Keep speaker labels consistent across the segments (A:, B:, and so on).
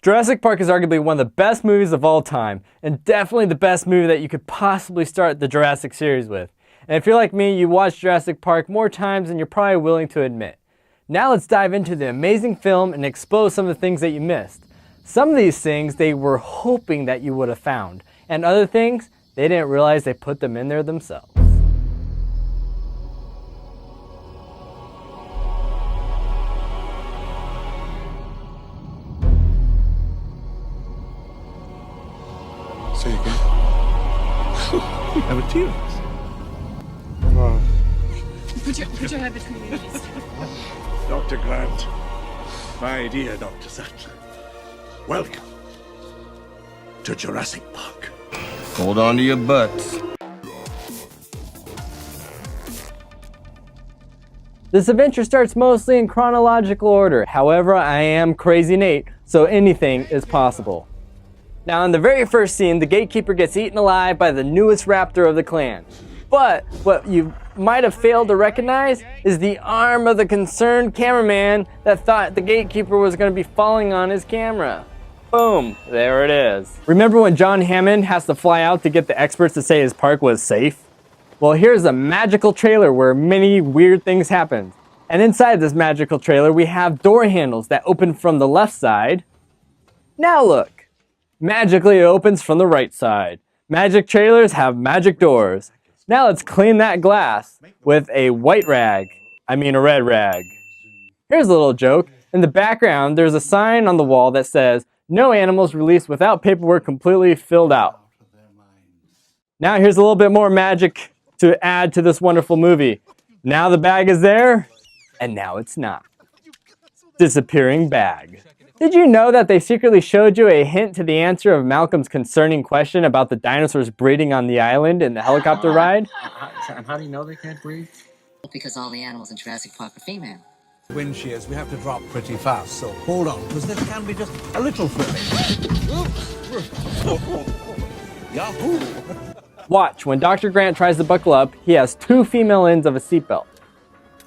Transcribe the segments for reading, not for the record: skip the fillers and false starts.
A: Jurassic Park is arguably one of the best movies of all time, and definitely the best movie that you could possibly start the Jurassic series with. And if you're like me, you watched Jurassic Park more times than you're probably willing to admit. Now let's dive into the amazing film and expose some of the things that you missed. Some of these things they were hoping that you would have found, and other things, they didn't realize they put them in there themselves.
B: Say again.
C: Have a T-Rex.
D: Put your head between your knees.
C: Dr. Grant, my dear Dr. Sattler, welcome to Jurassic Park.
B: Hold on to your butts.
A: This adventure starts mostly in chronological order. However, I am Crazy Nate, so anything is possible. Now, in the very first scene, the gatekeeper gets eaten alive by the newest raptor of the clan. But what you might have failed to recognize is the arm of the concerned cameraman that thought the gatekeeper was going to be falling on his camera. Boom, there it is. Remember when John Hammond has to fly out to get the experts to say his park was safe? Well, here's a magical trailer where many weird things happen. And inside this magical trailer, we have door handles that open from the left side. Now look. Magically, it opens from the right side. Magic trailers have magic doors. Now let's clean that glass with a white rag. I mean a red rag. Here's a little joke. In the background, there's a sign on the wall that says, "No animals released without paperwork completely filled out." Now here's a little bit more magic to add to this wonderful movie. Now the bag is there, and now it's not. Disappearing bag. Did you know that they secretly showed you a hint to the answer of Malcolm's concerning question about the dinosaurs breeding on the island in the helicopter ride?
E: And how do you know they can't breed?
F: Because all the animals in Jurassic Park are female.
G: Wind shears, we have to drop pretty fast, so hold on, because this can be just a little thrilling. Yahoo!
A: Watch, when Dr. Grant tries to buckle up, he has two female ends of a seatbelt.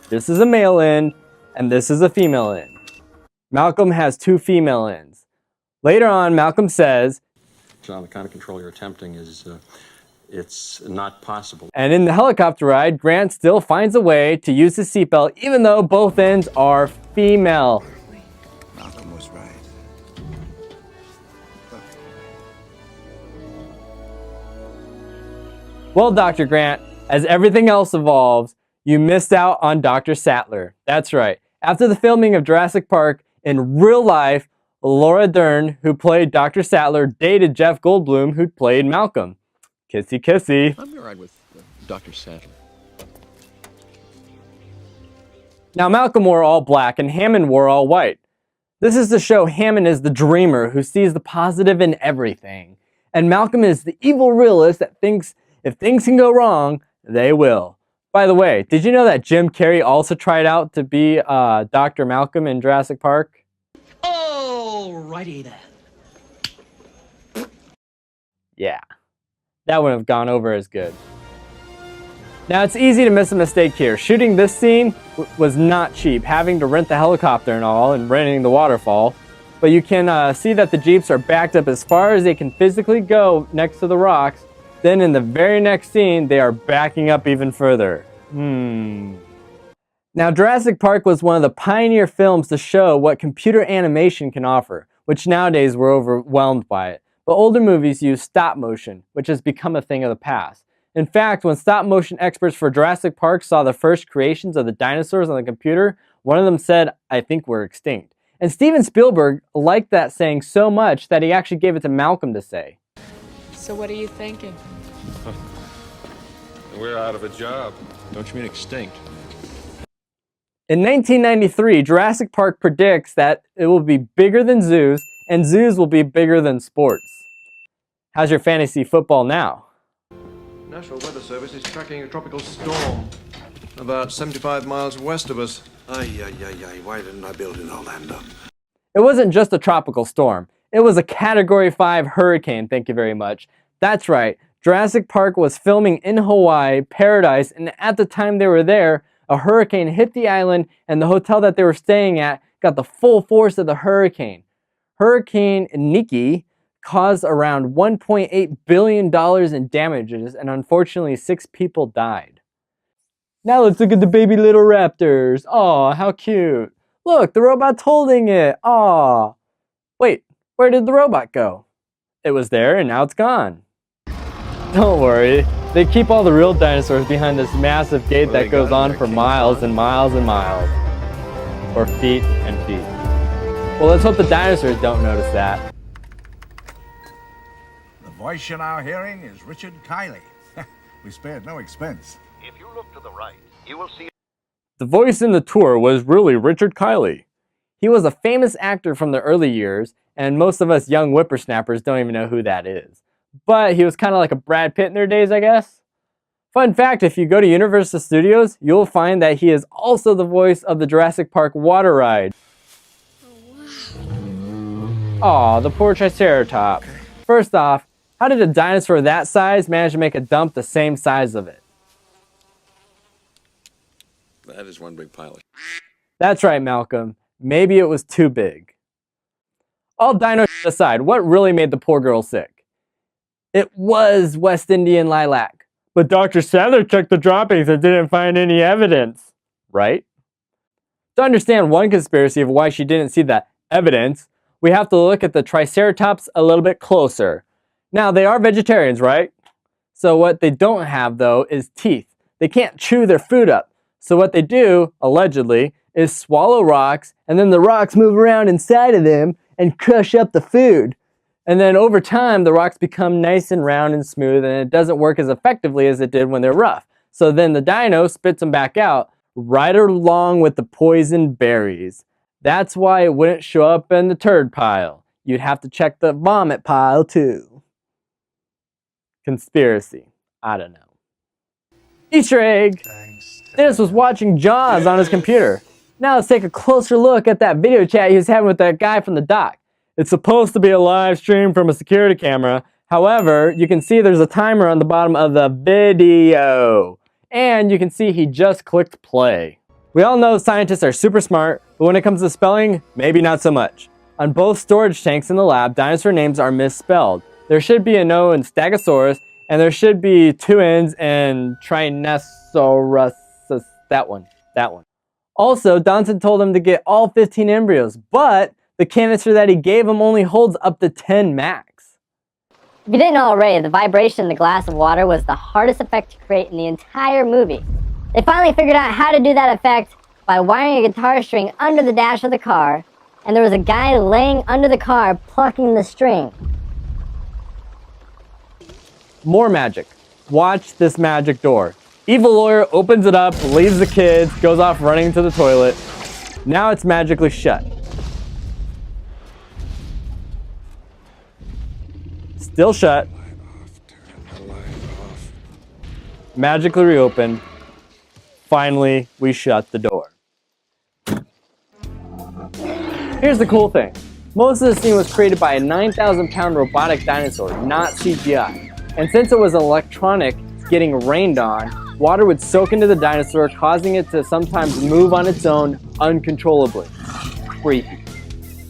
A: This is a male end, and this is a female end. Malcolm has two female ends. Later on, Malcolm says,
H: "John, the kind of control you're attempting is, it's not possible."
A: And in the helicopter ride, Grant still finds a way to use his seatbelt even though both ends are female.
G: Malcolm was right.
A: Well, Dr. Grant, as everything else evolves, you missed out on Dr. Sattler. That's right. After the filming of Jurassic Park, in real life, Laura Dern, who played Dr. Sattler, dated Jeff Goldblum, who played Malcolm. Kissy kissy.
H: I'm gonna ride with Dr. Sattler.
A: Now Malcolm wore all black and Hammond wore all white. This is to show Hammond is the dreamer who sees the positive in everything. And Malcolm is the evil realist that thinks if things can go wrong, they will. By the way, did you know that Jim Carrey also tried out to be Dr. Malcolm in Jurassic Park?
E: Alrighty then.
A: Yeah, that wouldn't have gone over as good. Now it's easy to miss a mistake here. Shooting this scene was not cheap, having to rent the helicopter and all and renting the waterfall. But you can see that the Jeeps are backed up as far as they can physically go next to the rocks. Then in the very next scene, they are backing up even further. Now Jurassic Park was one of the pioneer films to show what computer animation can offer, which nowadays we're overwhelmed by it. But older movies use stop motion, which has become a thing of the past. In fact, when stop motion experts for Jurassic Park saw the first creations of the dinosaurs on the computer, one of them said, "I think we're extinct." And Steven Spielberg liked that saying so much that he actually gave it to Malcolm to say.
D: So what are you thinking?
H: We're out of a job. Don't you mean extinct?
A: In 1993, Jurassic Park predicts that it will be bigger than zoos, and zoos will be bigger than sports. How's your fantasy football now?
I: National Weather Service is tracking a tropical storm about 75 miles west of us.
C: Why didn't I build in Orlando?
A: It wasn't just a tropical storm. It was a Category 5 hurricane, thank you very much. That's right, Jurassic Park was filming in Hawaii, Paradise, and at the time they were there, a hurricane hit the island and the hotel that they were staying at got the full force of the hurricane. Hurricane Nikki caused around $1.8 billion in damages, and unfortunately 6 people died. Now let's look at the baby little raptors. Aw, how cute. Look, the robot's holding it. Aw. Wait, where did the robot go? It was there and now it's gone. Don't worry, they keep all the real dinosaurs behind this massive gate that goes on for miles and miles and miles. Or feet and feet. Well, let's hope the dinosaurs don't notice that.
G: The voice you're now hearing is Richard Kiley. We spared no expense.
C: If you look to the right, you will see.
A: The voice in the tour was really Richard Kiley. He was a famous actor from the early years, and most of us young whippersnappers don't even know who that is. But he was kind of like a Brad Pitt in their days, I guess. Fun fact, if you go to Universal Studios, you'll find that he is also the voice of the Jurassic Park water ride. Aw, the poor Triceratops. First off, how did a dinosaur that size manage to make a dump the same size of it?
I: That is one big pile of...
A: That's right, Malcolm. Maybe it was too big. All dino aside, what really made the poor girl sick? It was West Indian lilac. But Dr. Sadler checked the droppings and didn't find any evidence. Right? To understand one conspiracy of why she didn't see the evidence, we have to look at the Triceratops a little bit closer. Now, they are vegetarians, right? So what they don't have, though, is teeth. They can't chew their food up. So what they do, allegedly, is swallow rocks, and then the rocks move around inside of them and crush up the food. And then over time, the rocks become nice and round and smooth, and it doesn't work as effectively as it did when they're rough. So then the dino spits them back out, right along with the poison berries. That's why it wouldn't show up in the turd pile. You'd have to check the vomit pile too. Conspiracy. I don't know. Easter egg! Dennis was watching Jaws on his computer. Now let's take a closer look at that video chat he was having with that guy from the dock. It's supposed to be a live stream from a security camera. However, you can see there's a timer on the bottom of the video. And you can see he just clicked play. We all know scientists are super smart, but when it comes to spelling, maybe not so much. On both storage tanks in the lab, dinosaur names are misspelled. There should be an O in Stegosaurus, and there should be 2 N's in Trinosaurus. That one. Also, Donson told him to get all 15 embryos, but the canister that he gave him only holds up to 10 max.
J: If you didn't know already, the vibration in the glass of water was the hardest effect to create in the entire movie. They finally figured out how to do that effect by wiring a guitar string under the dash of the car, and there was a guy laying under the car plucking the string.
A: More magic. Watch this magic door. Evil lawyer opens it up, leaves the kids, goes off running to the toilet. Now it's magically shut. Still shut. Magically reopened. Finally, we shut the door. Here's the cool thing. Most of the scene was created by a 9,000-pound robotic dinosaur, not CGI. And since it was electronic getting rained on, water would soak into the dinosaur, causing it to sometimes move on its own uncontrollably. Creepy.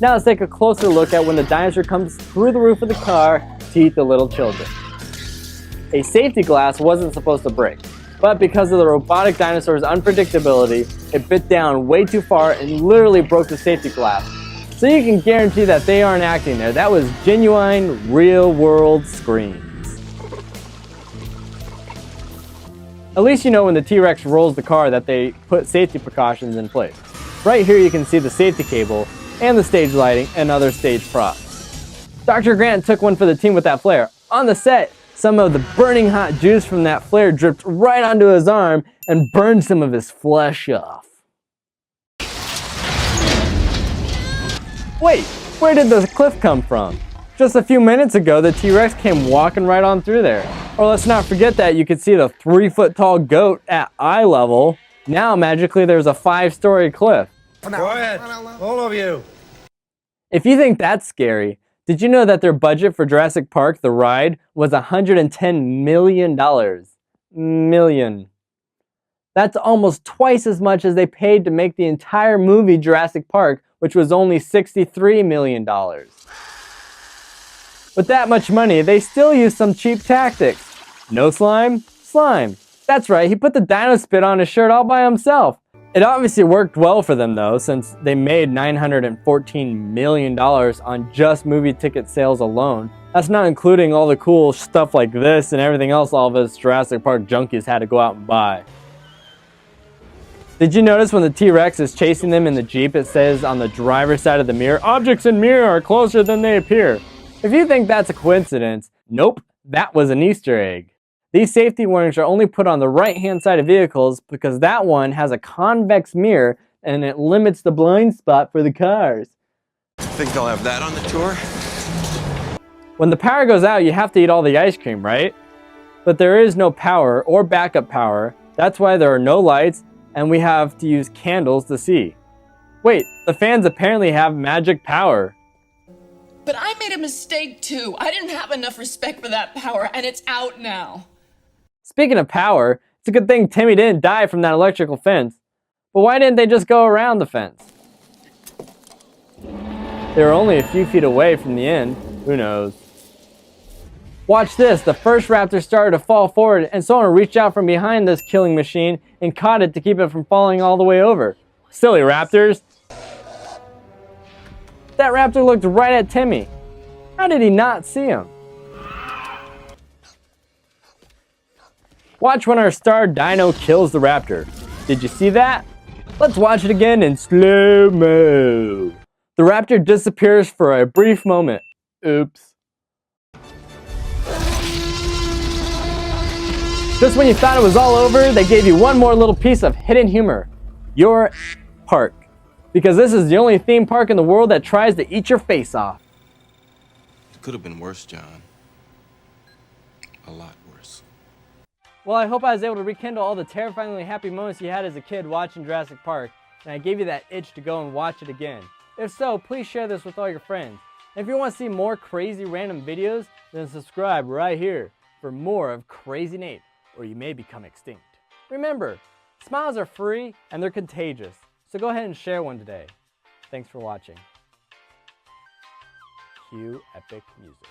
A: Now let's take a closer look at when the dinosaur comes through the roof of the car to eat the little children. A safety glass wasn't supposed to break, but because of the robotic dinosaur's unpredictability, it bit down way too far and literally broke the safety glass. So you can guarantee that they aren't acting there. That was genuine, real-world screams. At least you know when the T-Rex rolls the car that they put safety precautions in place. Right here you can see the safety cable and the stage lighting and other stage props. Dr. Grant took one for the team with that flare. On the set, some of the burning hot juice from that flare dripped right onto his arm and burned some of his flesh off. Wait, where did the cliff come from? Just a few minutes ago, the T-Rex came walking right on through there. Or let's not forget that you could see the 3-foot-tall goat at eye level. Now, magically, there's a 5-story cliff.
C: Quiet, all of you.
A: If you think that's scary, did you know that their budget for Jurassic Park, the ride, was $110 million? Million. That's almost twice as much as they paid to make the entire movie Jurassic Park, which was only $63 million. With that much money, they still used some cheap tactics. No slime? Slime. That's right, he put the dino spit on his shirt all by himself. It obviously worked well for them though, since they made $914 million on just movie ticket sales alone. That's not including all the cool stuff like this and everything else all of us Jurassic Park junkies had to go out and buy. Did you notice when the T-Rex is chasing them in the Jeep, it says on the driver's side of the mirror, "Objects in mirror are closer than they appear." If you think that's a coincidence, nope, that was an Easter egg. These safety warnings are only put on the right-hand side of vehicles because that one has a convex mirror and it limits the blind spot for the cars.
B: Think they'll have that on the tour?
A: When the power goes out, you have to eat all the ice cream, right? But there is no power or backup power. That's why there are no lights and we have to use candles to see. Wait, the fans apparently have magic power.
D: But I made a mistake too. I didn't have enough respect for that power, and it's out now.
A: Speaking of power, it's a good thing Timmy didn't die from that electrical fence. But why didn't they just go around the fence? They were only a few feet away from the end. Who knows? Watch this. The first raptor started to fall forward and someone reached out from behind this killing machine and caught it to keep it from falling all the way over. Silly raptors. That raptor looked right at Timmy. How did he not see him? Watch when our star dino kills the raptor. Did you see that? Let's watch it again in slow-mo. The raptor disappears for a brief moment. Oops. Just when you thought it was all over, they gave you one more little piece of hidden humor. Your park. Because this is the only theme park in the world that tries to eat your face off.
B: It could have been worse, John. A lot worse.
A: Well, I hope I was able to rekindle all the terrifyingly happy moments you had as a kid watching Jurassic Park, and I gave you that itch to go and watch it again. If so, please share this with all your friends. And if you want to see more crazy random videos, then subscribe right here for more of Crazy Nate, or you may become extinct. Remember, smiles are free and they're contagious. So go ahead and share one today. Thanks for watching. Cue epic music.